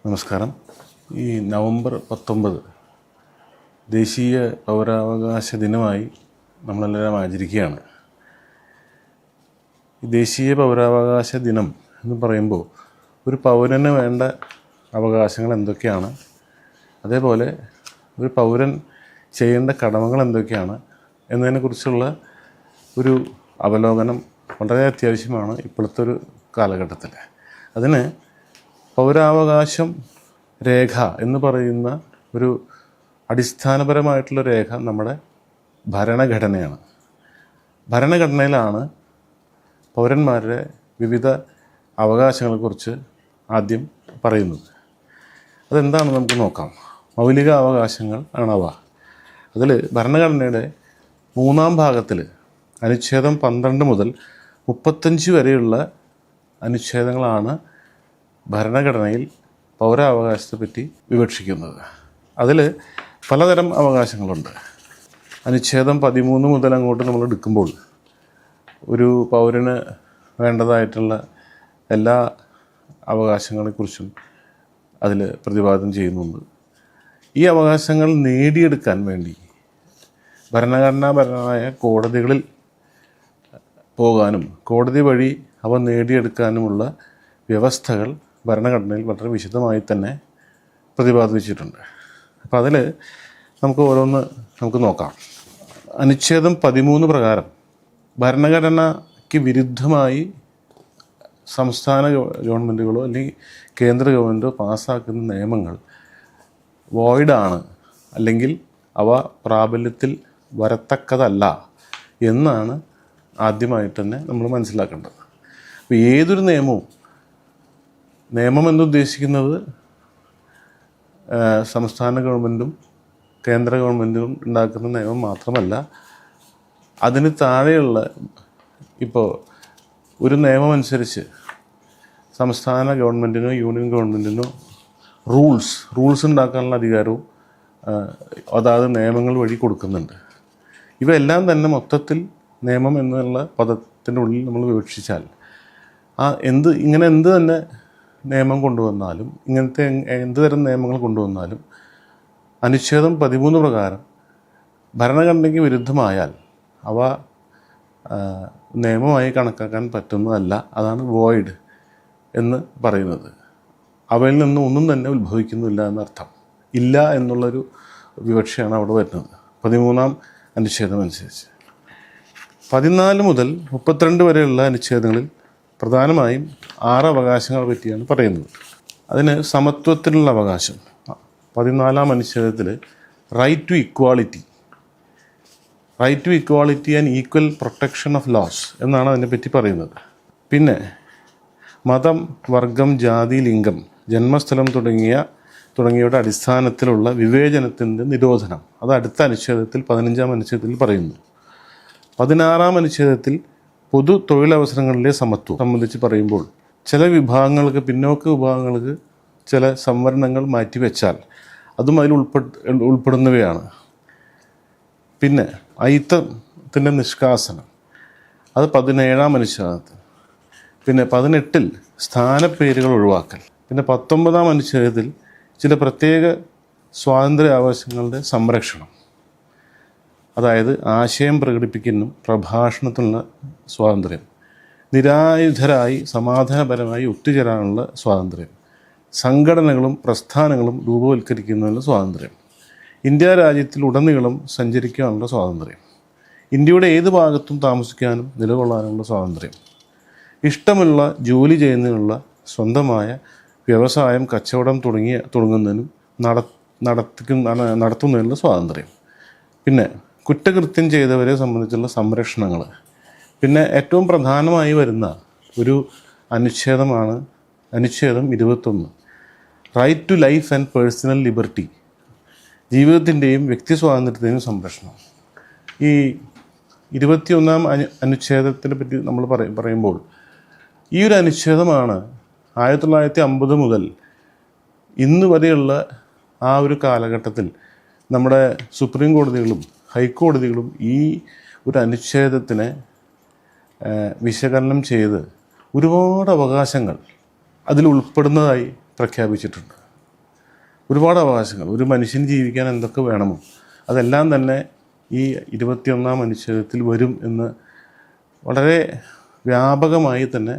നമസ്കാരം. ഈ നവംബർ 19 ദേശീയ പൗരാവകാശ ദിനമായി നമ്മളെല്ലാവരും ആചരിക്കുകയാണ്. ഈ ദേശീയ പൗരാവകാശ ദിനം എന്ന് പറയുമ്പോൾ ഒരു പൗരന് വേണ്ട അവകാശങ്ങൾ എന്തൊക്കെയാണ്, അതേപോലെ ഒരു പൗരൻ ചെയ്യേണ്ട കടമകൾ എന്തൊക്കെയാണ് എന്നതിനെക്കുറിച്ചുള്ള ഒരു അവലോകനം വളരെ അത്യാവശ്യമാണ് ഇപ്പോഴത്തെ ഒരു കാലഘട്ടത്തിൽ. അതിന് പൗരാവകാശം രേഖ എന്ന് പറയുന്ന ഒരു അടിസ്ഥാനപരമായിട്ടുള്ള രേഖ നമ്മുടെ ഭരണഘടനയാണ്. ഭരണഘടനയിലാണ് പൗരന്മാരുടെ വിവിധ അവകാശങ്ങളെക്കുറിച്ച് ആദ്യം പറയുന്നത്. അതെന്താണെന്ന് നമുക്ക് നോക്കാം. മൗലിക അവകാശങ്ങൾ ആണവ. അതിൽ ഭരണഘടനയുടെ 3-ാം ഭാഗത്തിൽ അനുച്ഛേദം 12 മുതൽ 35 വരെയുള്ള അനുച്ഛേദങ്ങളാണ് ഭരണഘടനയിൽ പൗരാവകാശത്തെപ്പറ്റി വിവക്ഷിക്കുന്നത്. അതിൽ പലതരം അവകാശങ്ങളുണ്ട്. അനുച്ഛേദം 13 മുതൽ അങ്ങോട്ട് നമ്മൾ എടുക്കുമ്പോൾ ഒരു പൗരന് വേണ്ടതായിട്ടുള്ള എല്ലാ അവകാശങ്ങളെക്കുറിച്ചും അതിൽ പ്രതിപാദനം ചെയ്യുന്നുണ്ട്. ഈ അവകാശങ്ങൾ നേടിയെടുക്കാൻ വേണ്ടി ഭരണഘടനാപരമായ കോടതികളിൽ പോകാനും കോടതി വഴി അവ നേടിയെടുക്കാനുമുള്ള വ്യവസ്ഥകൾ ഭരണഘടനയിൽ വളരെ വിശദമായി തന്നെ പ്രതിപാദിച്ചിട്ടുണ്ട്. അപ്പോൾ അതിൽ നമുക്ക് ഓരോന്ന് നോക്കാം. അനുച്ഛേദം 13 പ്രകാരം ഭരണഘടനയ്ക്ക് വിരുദ്ധമായി സംസ്ഥാന ഗവൺമെൻറ്റുകളോ അല്ലെങ്കിൽ കേന്ദ്ര ഗവൺമെൻറ്റോ പാസ്സാക്കുന്ന നിയമങ്ങൾ വോയിഡാണ്, അല്ലെങ്കിൽ അവ പ്രാബല്യത്തിൽ വരത്തക്കതല്ല എന്നാണ് ആദ്യമായിട്ട് തന്നെ നമ്മൾ മനസ്സിലാക്കേണ്ടത്. അപ്പോൾ ഏതൊരു നിയമം എന്നുദ്ദേശിക്കുന്നത് സംസ്ഥാന ഗവൺമെൻറ്റും കേന്ദ്ര ഗവൺമെൻറ്റും ഉണ്ടാക്കുന്ന നിയമം മാത്രമല്ല, അതിന് താഴെയുള്ള ഇപ്പോൾ ഒരു നിയമം അനുസരിച്ച് സംസ്ഥാന ഗവൺമെൻറ്റിനോ യൂണിയൻ ഗവൺമെൻറ്റിനോ റൂൾസ് ഉണ്ടാക്കാനുള്ള അധികാരവും അതാത് നിയമങ്ങൾ വഴി കൊടുക്കുന്നുണ്ട്. ഇവയെല്ലാം തന്നെ മൊത്തത്തിൽ നിയമം എന്നുള്ള പദത്തിൻ്റെ ഉള്ളിൽ നമ്മൾ വിവക്ഷിച്ചാൽ ഇങ്ങനെ എന്ത് തന്നെ നിയമം കൊണ്ടുവന്നാലും, ഇങ്ങനത്തെ എന്ത് തരം നിയമങ്ങൾ കൊണ്ടുവന്നാലും അനുച്ഛേദം 13 പ്രകാരം ഭരണഘടനയ്ക്ക് വിരുദ്ധമായാൽ അവ നിയമമായി കണക്കാക്കാൻ പറ്റുന്നതല്ല. അതാണ് വോയിഡ് എന്ന് പറയുന്നത്. അവയിൽ നിന്ന് ഒന്നും തന്നെ ഉത്ഭവിക്കുന്നില്ല എന്നർത്ഥം. ഇല്ല എന്നുള്ളൊരു വിവക്ഷയാണ് അവിടെ വരുന്നത് 13-ാം അനുച്ഛേദം അനുസരിച്ച്. 14 മുതൽ 32 വരെയുള്ള അനുച്ഛേദങ്ങളിൽ പ്രധാനമായും 6 അവകാശങ്ങളെ പറ്റിയാണ് പറയുന്നത്. അതിന് സമത്വത്തിനുള്ള അവകാശം 14-ാം അനുച്ഛേദത്തിൽ right to equality and equal protection of laws എന്നാണ് അതിനെപ്പറ്റി പറയുന്നത്. പിന്നെ മതം, വർഗം, ജാതി, ലിംഗം, ജന്മസ്ഥലം തുടങ്ങിയവയുടെ അടിസ്ഥാനത്തിലുള്ള വിവേചനത്തിൻ്റെ നിരോധനം അത് അടുത്ത അനുച്ഛേദത്തിൽ 15-ാം അനുച്ഛേദത്തിൽ പറയുന്നു. 16-ാം അനുച്ഛേദത്തിൽ പൊതു തൊഴിലവസരങ്ങളിലെ സമത്വം സംബന്ധിച്ച് പറയുമ്പോൾ ചില വിഭാഗങ്ങൾക്ക്, പിന്നോക്ക വിഭാഗങ്ങൾക്ക് ചില സംവരണങ്ങൾ മാറ്റിവെച്ചാൽ അതും അതിൽ ഉൾപ്പെടുന്നവയാണ്. പിന്നെ അയിത്തത്തിൻ്റെ നിഷ്കാസനം അത് 17-ാം അനുച്ഛേദത്തിൽ. പിന്നെ 18-ൽ സ്ഥാനപ്പേരുകൾ ഒഴിവാക്കൽ. പിന്നെ 19-ാം അനുച്ഛേദത്തിൽ ചില പ്രത്യേക സ്വാതന്ത്ര്യ അവകാശങ്ങളുടെ സംരക്ഷണം, അതായത് ആശയം പ്രകടിപ്പിക്കുന്നതും പ്രഭാഷണത്തിനുള്ള സ്വാതന്ത്ര്യം, നിരായുധരായി സമാധാനപരമായി ഒത്തുചേരാനുള്ള സ്വാതന്ത്ര്യം, സംഘടനകളും പ്രസ്ഥാനങ്ങളും രൂപവത്കരിക്കുന്നതിനുള്ള സ്വാതന്ത്ര്യം, ഇന്ത്യ രാജ്യത്തിൽ ഉടനീളം സഞ്ചരിക്കാനുള്ള സ്വാതന്ത്ര്യം, ഇന്ത്യയുടെ ഏത് ഭാഗത്തും താമസിക്കാനും നിലകൊള്ളാനുള്ള സ്വാതന്ത്ര്യം, ഇഷ്ടമുള്ള ജോലി ചെയ്യുന്നതിനുള്ള സ്വന്തമായ വ്യവസായം, കച്ചവടം തുടങ്ങുന്നതിനും നടത്തുന്നതിനുള്ള സ്വാതന്ത്ര്യം, പിന്നെ കുറ്റകൃത്യം ചെയ്തവരെ സംബന്ധിച്ചുള്ള സംരക്ഷണങ്ങൾ. പിന്നെ ഏറ്റവും പ്രധാനമായി വരുന്ന ഒരു അനുച്ഛേദമാണ് അനുച്ഛേദം 21, right to life and personal liberty, ജീവിതത്തിൻ്റെയും വ്യക്തി സ്വാതന്ത്ര്യത്തിൻ്റെയും സംരക്ഷണം. ഈ 21-ാം അനുച്ഛേദത്തിനെ പറ്റി നമ്മൾ പറയുമ്പോൾ ഈ ഒരു അനുച്ഛേദമാണ് 1950 മുതൽ ഇന്ന് വരെയുള്ള ആ ഒരു കാലഘട്ടത്തിൽ നമ്മുടെ സുപ്രീം കോടതികളും ഹൈക്കോടതികളും ഈ ഒരു അനുച്ഛേദത്തിനെ വിശകലനം ചെയ്ത് ഒരുപാട് അവകാശങ്ങൾ അതിൽ ഉൾപ്പെടുന്നതായി പ്രഖ്യാപിച്ചിട്ടുണ്ട്. ഒരുപാട് അവകാശങ്ങൾ, ഒരു മനുഷ്യന് ജീവിക്കാൻ എന്തൊക്കെ വേണമോ അതെല്ലാം തന്നെ ഈ 21-ാം അനുച്ഛേദത്തിൽ വരും എന്ന് വളരെ വ്യാപകമായി തന്നെ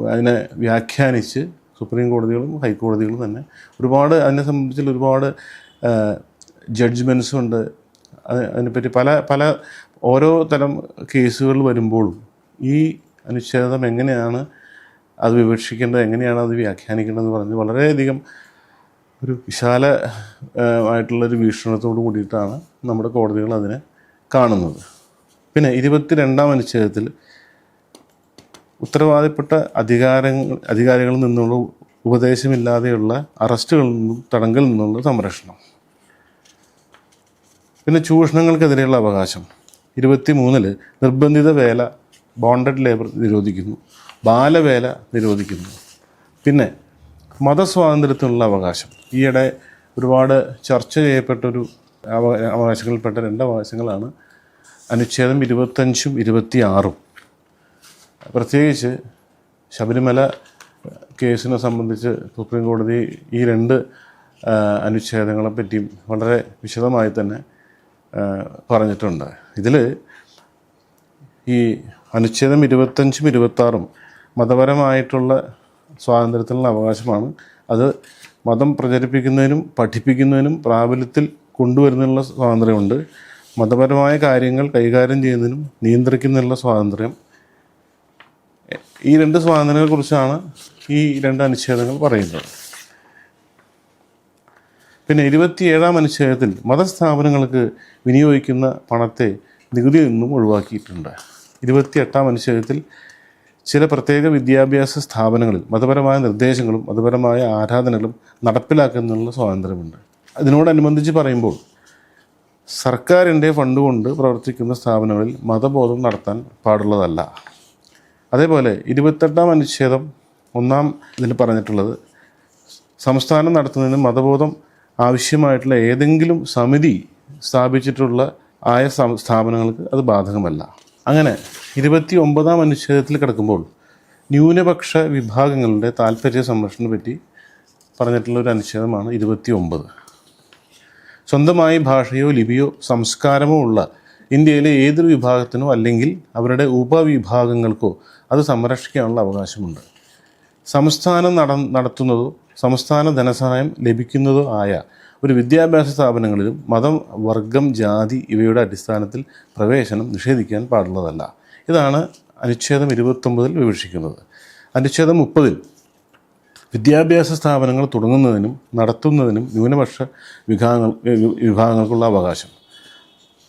അതിനെ വ്യാഖ്യാനിച്ച് സുപ്രീം കോടതികളും ഹൈക്കോടതികളും തന്നെ ഒരുപാട് അതിനെ സംബന്ധിച്ചുള്ള ഒരുപാട് ജഡ്ജ്മെൻറ്റ്സും ഉണ്ട്. അതിനെപ്പറ്റി പല ഓരോ തരം കേസുകൾ വരുമ്പോഴും ഈ അനുച്ഛേദം എങ്ങനെയാണ് അത് വിവക്ഷിക്കേണ്ടത്, എങ്ങനെയാണ് അത് വ്യാഖ്യാനിക്കേണ്ടതെന്ന് പറഞ്ഞ് വളരെയധികം ഒരു വിശാലമായിട്ടുള്ളൊരു വീക്ഷണത്തോട് കൂടിയിട്ടാണ് നമ്മുടെ കോടതികൾ അതിനെ കാണുന്നത്. പിന്നെ 22-ാം അനുച്ഛേദത്തിൽ ഉത്തരവാദിപ്പെട്ട അധികാരികളിൽ നിന്നുള്ള ഉപദേശമില്ലാതെയുള്ള അറസ്റ്റുകളിൽ നിന്നും തടങ്കലിൽ നിന്നുള്ള സംരക്ഷണം. പിന്നെ ചൂഷണങ്ങൾക്കെതിരെയുള്ള അവകാശം 23-ൽ നിർബന്ധിത വേല, ബോണ്ടഡ് ലേബർ നിരോധിക്കുന്നു, ബാലവേല നിരോധിക്കുന്നു. പിന്നെ മതസ്വാതന്ത്ര്യത്തിനുള്ള അവകാശം, ഈയിടെ ഒരുപാട് ചർച്ച ചെയ്യപ്പെട്ടൊരു അവകാശങ്ങളിൽപ്പെട്ട 2 അവകാശങ്ങളാണ് അനുച്ഛേദം 25-ഉം 26-ഉം. പ്രത്യേകിച്ച് ശബരിമല കേസിനെ സംബന്ധിച്ച് സുപ്രീം കോടതി ഈ 2 അനുച്ഛേദങ്ങളെ പറ്റിയും വളരെ വിശദമായി തന്നെ പറഞ്ഞിട്ടുണ്ട്. ഇതിൽ ഈ അനുച്ഛേദം 25-ഉം 26-ഉം മതപരമായിട്ടുള്ള സ്വാതന്ത്ര്യത്തിനുള്ള അവകാശമാണ്. അത് മതം പ്രചരിപ്പിക്കുന്നതിനും പഠിപ്പിക്കുന്നതിനും പ്രാബല്യത്തിൽ കൊണ്ടുവരുന്നതിനുള്ള സ്വാതന്ത്ര്യമുണ്ട്. മതപരമായ കാര്യങ്ങൾ കൈകാര്യം ചെയ്യുന്നതിനും നിയന്ത്രിക്കുന്നതിനുള്ള സ്വാതന്ത്ര്യം. ഈ 2 സ്വാതന്ത്ര്യങ്ങളെക്കുറിച്ചാണ് ഈ 2 അനുച്ഛേദങ്ങൾ പറയുന്നത്. പിന്നെ 27-ാം അനുച്ഛേദത്തിൽ മതസ്ഥാപനങ്ങൾക്ക് വിനിയോഗിക്കുന്ന പണത്തെ നികുതിയിൽ നിന്നും ഒഴിവാക്കിയിട്ടുണ്ട്. 28-ാം അനുച്ഛേദത്തിൽ ചില പ്രത്യേക വിദ്യാഭ്യാസ സ്ഥാപനങ്ങളിൽ മതപരമായ നിർദ്ദേശങ്ങളും മതപരമായ ആരാധനകളും നടപ്പിലാക്കുന്നതിനുള്ള സ്വാതന്ത്ര്യമുണ്ട്. അതിനോടനുബന്ധിച്ച് പറയുമ്പോൾ സർക്കാരിൻ്റെ ഫണ്ട് കൊണ്ട് പ്രവർത്തിക്കുന്ന സ്ഥാപനങ്ങളിൽ മതബോധം നടത്താൻ പാടുള്ളതല്ല. അതേപോലെ 28-ാം അനുച്ഛേദം 1-ാം ഇതിൽ പറഞ്ഞിട്ടുള്ളത് സംസ്ഥാനം നടത്തുന്നതിന് മതബോധം ആവശ്യമായിട്ടുള്ള ഏതെങ്കിലും സമിതി സ്ഥാപിച്ചിട്ടുള്ള സ്ഥാപനങ്ങൾക്ക് അത് ബാധകമല്ല. അങ്ങനെ 29-ാം അനുച്ഛേദത്തിൽ കിടക്കുമ്പോൾ ന്യൂനപക്ഷ വിഭാഗങ്ങളുടെ താൽപ്പര്യ സംരക്ഷണത്തെ പറ്റി പറഞ്ഞിട്ടുള്ള ഒരു അനുച്ഛേദമാണ് 29. സ്വന്തമായി ഭാഷയോ ലിപിയോ സംസ്കാരമോ ഉള്ള ഇന്ത്യയിലെ ഏതൊരു വിഭാഗത്തിനോ അല്ലെങ്കിൽ അവരുടെ ഉപവിഭാഗങ്ങൾക്കോ അത് സംരക്ഷിക്കാനുള്ള അവകാശമുണ്ട്. സംസ്ഥാനം നടത്തുന്നതോ സംസ്ഥാന ധനസഹായം ലഭിക്കുന്നതോ ആയ ഒരു വിദ്യാഭ്യാസ സ്ഥാപനങ്ങളിലും മതം, വർഗം, ജാതി ഇവയുടെ അടിസ്ഥാനത്തിൽ പ്രവേശനം നിഷേധിക്കാൻ പാടുള്ളതല്ല. ഇതാണ് അനുച്ഛേദം 29-ൽ വിവക്ഷിക്കുന്നത്. അനുച്ഛേദം 30-ൽ വിദ്യാഭ്യാസ സ്ഥാപനങ്ങൾ തുടങ്ങുന്നതിനും നടത്തുന്നതിനും ന്യൂനപക്ഷ വിഭാഗങ്ങൾക്കുള്ള അവകാശം.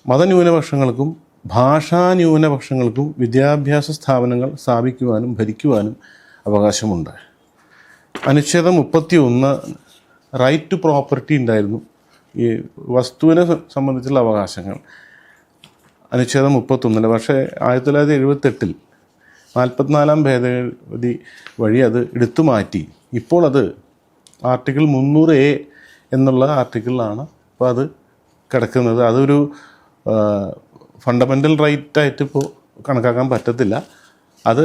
മതന്യൂനപക്ഷങ്ങൾക്കും ഭാഷാന്യൂനപക്ഷങ്ങൾക്കും വിദ്യാഭ്യാസ സ്ഥാപനങ്ങൾ സ്ഥാപിക്കുവാനും ഭരിക്കുവാനും അവകാശമുണ്ട്. അനുച്ഛേദം 31 റൈറ്റ് ടു പ്രോപ്പർട്ടി ഉണ്ടായിരുന്നു. ഈ വസ്തുവിനെ സംബന്ധിച്ചുള്ള അവകാശങ്ങൾ അനുച്ഛേദം 31. പക്ഷേ 1978-ൽ 44-ാം ഭേദഗതി വഴി അത് എടുത്തു മാറ്റി. ഇപ്പോൾ അത് ആർട്ടിക്കിൾ 300A എന്നുള്ള ആർട്ടിക്കിളിലാണ് ഇപ്പോൾ അത് കിടക്കുന്നത്. അതൊരു ഫണ്ടമെൻ്റൽ റൈറ്റായിട്ട് ഇപ്പോൾ കണക്കാക്കാൻ പറ്റത്തില്ല. അത്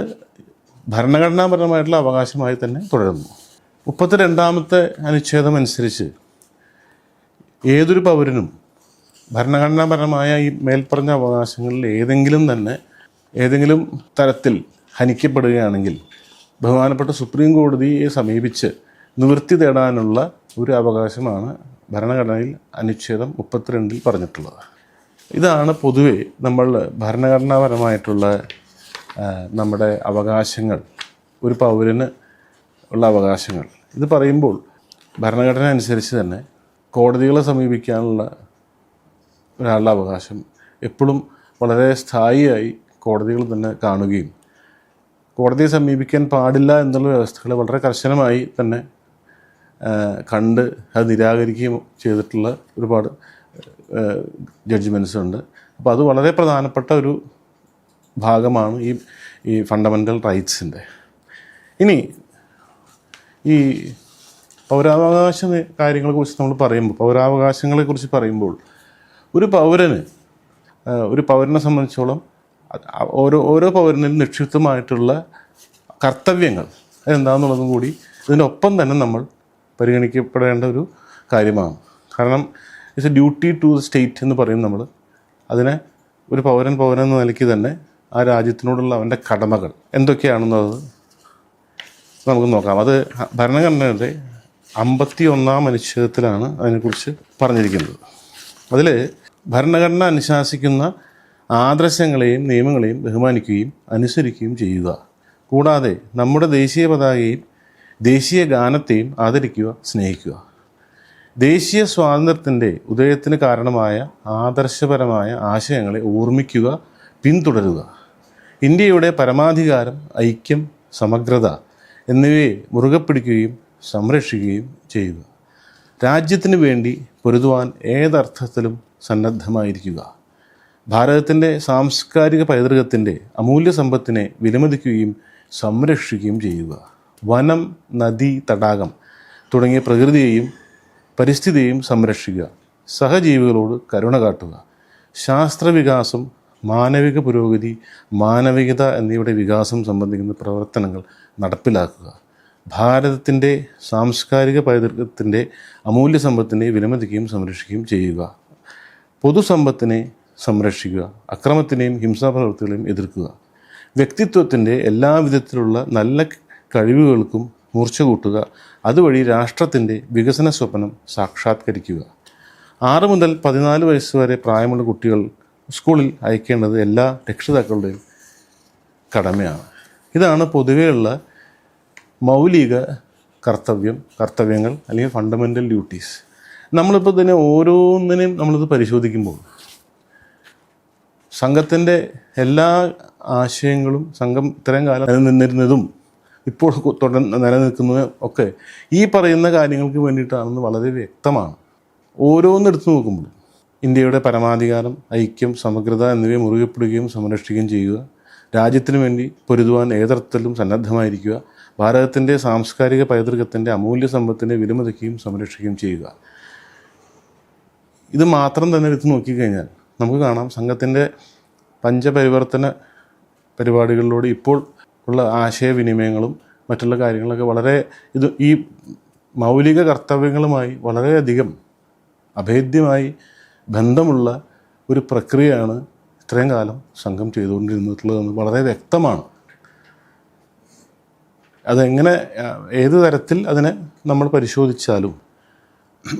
ഭരണഘടനാപരമായിട്ടുള്ള അവകാശമായി തന്നെ തുടരുന്നു. 32-ാമത്തെ അനുച്ഛേദം അനുസരിച്ച് ഏതൊരു പൗരനും ഭരണഘടനാപരമായ ഈ മേൽപ്പറഞ്ഞ അവകാശങ്ങളിൽ ഏതെങ്കിലും തരത്തിൽ ഹനിക്കപ്പെടുകയാണെങ്കിൽ ബഹുമാനപ്പെട്ട സുപ്രീം കോടതിയെ സമീപിച്ച് നിവൃത്തി തേടാനുള്ള ഒരു അവകാശമാണ് ഭരണഘടനയിൽ അനുച്ഛേദം 32-ൽ പറഞ്ഞിട്ടുള്ളത്. ഇതാണ് പൊതുവെ നമ്മൾ ഭരണഘടനാപരമായിട്ടുള്ള നമ്മുടെ അവകാശങ്ങൾ, ഒരു പൗരന് ഉള്ള അവകാശങ്ങൾ. ഇത് പറയുമ്പോൾ ഭരണഘടന അനുസരിച്ച് തന്നെ കോടതികളെ സമീപിക്കാനുള്ള ഒരാളുടെ അവകാശം എപ്പോഴും വളരെ സ്ഥായിയായി കോടതികൾ തന്നെ കാണുകയും കോടതിയെ സമീപിക്കാൻ പാടില്ല എന്നുള്ള വ്യവസ്ഥകളെ വളരെ കർശനമായി തന്നെ കണ്ട് അത് നിരാകരിക്കുകയും ചെയ്തിട്ടുള്ള ഒരുപാട് ജഡ്ജ്മെൻറ്റ്സ് ഉണ്ട്. അപ്പോൾ അത് വളരെ പ്രധാനപ്പെട്ട ഒരു ഭാഗമാണ് ഈ ഫണ്ടമെൻ്റൽ റൈറ്റ്സിൻ്റെ. ഇനി ഈ പൗരാവകാശ കാര്യങ്ങളെക്കുറിച്ച് നമ്മൾ പറയുമ്പോൾ, പൗരാവകാശങ്ങളെക്കുറിച്ച് പറയുമ്പോൾ ഒരു പൗരനെ സംബന്ധിച്ചോളം ഓരോ പൗരനിലും നിക്ഷിപ്തമായിട്ടുള്ള കർത്തവ്യങ്ങൾ എന്താണെന്നുള്ളതും കൂടി ഇതിനൊപ്പം തന്നെ നമ്മൾ പരിഗണിക്കപ്പെടേണ്ട ഒരു കാര്യമാണ്. കാരണം it's a duty to the state എന്ന് പറയും നമ്മൾ. അതിനെ ഒരു പൗരൻ എന്ന നിലയ്ക്ക് തന്നെ ആ രാജ്യത്തിനോടുള്ള അവൻ്റെ കടമകൾ എന്തൊക്കെയാണെന്നത് നമുക്ക് നോക്കാം. അത് ഭരണഘടനയുടെ 51-ാം അനുച്ഛേദത്തിലാണ് അതിനെക്കുറിച്ച് പറഞ്ഞിരിക്കുന്നത്. അതിൽ ഭരണഘടന അനുശാസിക്കുന്ന ആദർശങ്ങളെയും നിയമങ്ങളെയും ബഹുമാനിക്കുകയും അനുസരിക്കുകയും ചെയ്യുക. കൂടാതെ നമ്മുടെ ദേശീയ പതാകയെയും ദേശീയ ഗാനത്തെയും ആദരിക്കുക, സ്നേഹിക്കുക. ദേശീയ സ്വാതന്ത്ര്യത്തിൻ്റെ ഉദയത്തിന് കാരണമായ ആദർശപരമായ ആശയങ്ങളെ ഓർമ്മിക്കുക, പിന്തുടരുക. ഇന്ത്യയുടെ പരമാധികാരം, ഐക്യം, സമഗ്രത എന്നിവയെ മുറുകെ പിടിക്കുകയും സംരക്ഷിക്കുകയും ചെയ്യുക. രാജ്യത്തിന് വേണ്ടി പൊരുതുവാൻ ഏതർത്ഥത്തിലും സന്നദ്ധമായിരിക്കുക. ഭാരതത്തിൻ്റെ സാംസ്കാരിക പൈതൃകത്തിൻ്റെ അമൂല്യ സമ്പത്തിനെ വിലമതിക്കുകയും സംരക്ഷിക്കുകയും ചെയ്യുക. വനം, നദി, തടാകം തുടങ്ങിയ പ്രകൃതിയെയും പരിസ്ഥിതിയെയും സംരക്ഷിക്കുക. സഹജീവികളോട് കരുണ കാട്ടുക. ശാസ്ത്രവികാസം, മാനവിക പുരോഗതി, മാനവികത എന്നിവയുടെ വികാസം സംബന്ധിക്കുന്ന പ്രവർത്തനങ്ങൾ നടപ്പിലാക്കുക. ഭാരതത്തിൻ്റെ സാംസ്കാരിക പൈതൃകത്തിൻ്റെ അമൂല്യ സമ്പത്തിനെ വിലമതിക്കുകയും സംരക്ഷിക്കുകയും ചെയ്യുക. പൊതുസമ്പത്തിനെ സംരക്ഷിക്കുക. അക്രമത്തിനെയും ഹിംസാപ്രവൃത്തികളെയും എതിർക്കുക. വ്യക്തിത്വത്തിൻ്റെ എല്ലാവിധത്തിലുള്ള നല്ല കഴിവുകൾക്കും മൂർച്ച കൂട്ടുക. അതുവഴി രാഷ്ട്രത്തിൻ്റെ വികസന സ്വപ്നം സാക്ഷാത്കരിക്കുക. 6 മുതൽ 14 വയസ്സ് വരെ പ്രായമുള്ള കുട്ടികൾ സ്കൂളിൽ അയക്കേണ്ടത് എല്ലാ രക്ഷിതാക്കളുടെയും കടമയാണ്. ഇതാണ് പൊതുവെയുള്ള മൗലിക കർത്തവ്യങ്ങൾ അല്ലെങ്കിൽ ഫണ്ടമെൻ്റൽ ഡ്യൂട്ടീസ്. നമ്മളിപ്പോൾ ഇതിനെ ഓരോന്നിനെയും നമ്മളിത് പരിശോധിക്കുമ്പോൾ സംഘത്തിൻ്റെ എല്ലാ ആശയങ്ങളും സംഘം ഇത്രയും കാലം നിലനിന്നിരുന്നതും ഇപ്പോൾ നിലനിൽക്കുന്നതും ഒക്കെ ഈ പറയുന്ന കാര്യങ്ങൾക്ക് വേണ്ടിയിട്ടാണെന്ന് വളരെ വ്യക്തമാണ്. ഓരോന്നെടുത്ത് നോക്കുമ്പോൾ ഇന്ത്യയുടെ പരമാധികാരം, ഐക്യം, സമഗ്രത എന്നിവയെ മുറുകെ പിടിക്കുകയും സംരക്ഷിക്കുകയും ചെയ്യുക. രാജ്യത്തിന് വേണ്ടി പൊരുതുവാൻ ഏതർത്ഥത്തിലും സന്നദ്ധമായിരിക്കുക. ഭാരതത്തിൻ്റെ സാംസ്കാരിക പൈതൃകത്തിൻ്റെ അമൂല്യ സമ്പത്തിനെ വിലമതിക്കുകയും സംരക്ഷിക്കുകയും ചെയ്യുക. ഇത് മാത്രം തന്നെ എടുത്ത് നോക്കിക്കഴിഞ്ഞാൽ നമുക്ക് കാണാം സംഘത്തിൻ്റെ പഞ്ചപരിവർത്തന പരിപാടികളിലൂടെ ഇപ്പോൾ ഉള്ള ആശയവിനിമയങ്ങളും മറ്റുള്ള കാര്യങ്ങളൊക്കെ വളരെ ഈ മൗലിക കർത്തവ്യങ്ങളുമായി വളരെയധികം അഭേദ്യമായി ബന്ധമുള്ള ഒരു പ്രക്രിയയാണ് ഇത്രയും കാലം സംഘം ചെയ്തുകൊണ്ടിരുന്നിട്ടുള്ളതെന്ന് വളരെ വ്യക്തമാണ്. അതെങ്ങനെ ഏത് തരത്തിൽ അതിനെ നമ്മൾ പരിശോധിച്ചാലും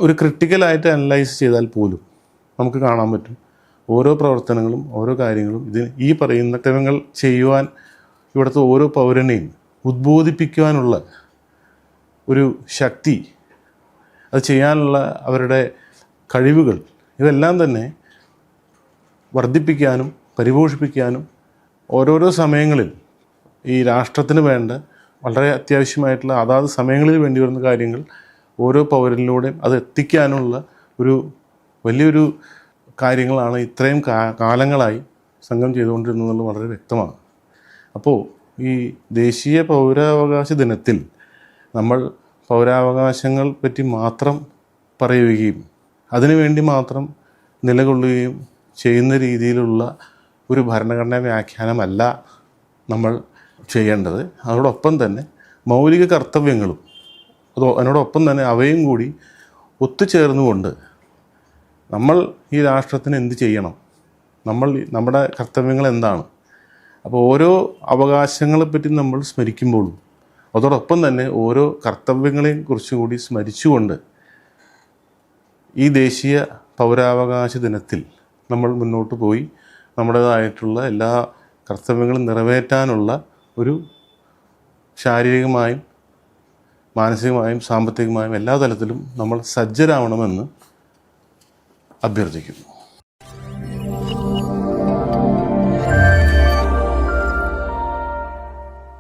ഒരു ക്രിട്ടിക്കലായിട്ട് അനലൈസ് ചെയ്താൽ പോലും നമുക്ക് കാണാൻ പറ്റും ഓരോ പ്രവർത്തനങ്ങളും ഓരോ കാര്യങ്ങളും ഈ പറയുന്ന കാര്യങ്ങൾ ചെയ്യുവാൻ ഇവിടുത്തെ ഓരോ പൗരനെയും ഉദ്ബോധിപ്പിക്കുവാനുള്ള ഒരു ശക്തി, അത് ചെയ്യാനുള്ള അവരുടെ കഴിവുകൾ ഇതെല്ലാം തന്നെ വർദ്ധിപ്പിക്കാനും പരിപോഷിപ്പിക്കാനും ഓരോരോ സമയങ്ങളിൽ ഈ രാഷ്ട്രത്തിന് വേണ്ട വളരെ അത്യാവശ്യമായിട്ടുള്ള അതാത് സമയങ്ങളിൽ വേണ്ടി വരുന്ന കാര്യങ്ങൾ ഓരോ പൗരനിലൂടെയും അത് എത്തിക്കാനുള്ള ഒരു വലിയൊരു കാര്യങ്ങളാണ് ഇത്രയും കാലങ്ങളായി സംഘം ചെയ്തുകൊണ്ടിരുന്നതെന്നുള്ളത് വളരെ വ്യക്തമാണ്. അപ്പോൾ ഈ ദേശീയ പൗരാവകാശ ദിനത്തിൽ നമ്മൾ പൗരാവകാശങ്ങൾ പറ്റി മാത്രം പറയുകയും അതിനുവേണ്ടി മാത്രം നിലകൊള്ളുകയും ചെയ്യുന്ന രീതിയിലുള്ള ഒരു ഭരണഘടനാ വ്യാഖ്യാനമല്ല നമ്മൾ ചെയ്യേണ്ടത്. അതോടൊപ്പം തന്നെ മൗലിക കർത്തവ്യങ്ങളും അതിനോടൊപ്പം തന്നെ അവയും കൂടി ഒത്തുചേർന്നുകൊണ്ട് നമ്മൾ ഈ രാഷ്ട്രത്തിന് എന്ത് ചെയ്യണം, നമ്മുടെ കർത്തവ്യങ്ങൾ എന്താണ്. അപ്പോൾ ഓരോ അവകാശങ്ങളെപ്പറ്റി നമ്മൾ സ്മരിക്കുമ്പോഴും അതോടൊപ്പം തന്നെ ഓരോ കർത്തവ്യങ്ങളെയും കുറിച്ചും കൂടി സ്മരിച്ചുകൊണ്ട് ഈ ദേശീയ പൗരാവകാശ ദിനത്തിൽ നമ്മൾ മുന്നോട്ട് പോയി നമ്മുടേതായിട്ടുള്ള എല്ലാ കർത്തവ്യങ്ങളും നിറവേറ്റാനുള്ള ഒരു ശാരീരികമായും മാനസികമായും സാമ്പത്തികമായും എല്ലാ തലത്തിലും നമ്മൾ സജ്ജരാവണമെന്ന് അഭ്യർത്ഥിക്കുന്നു.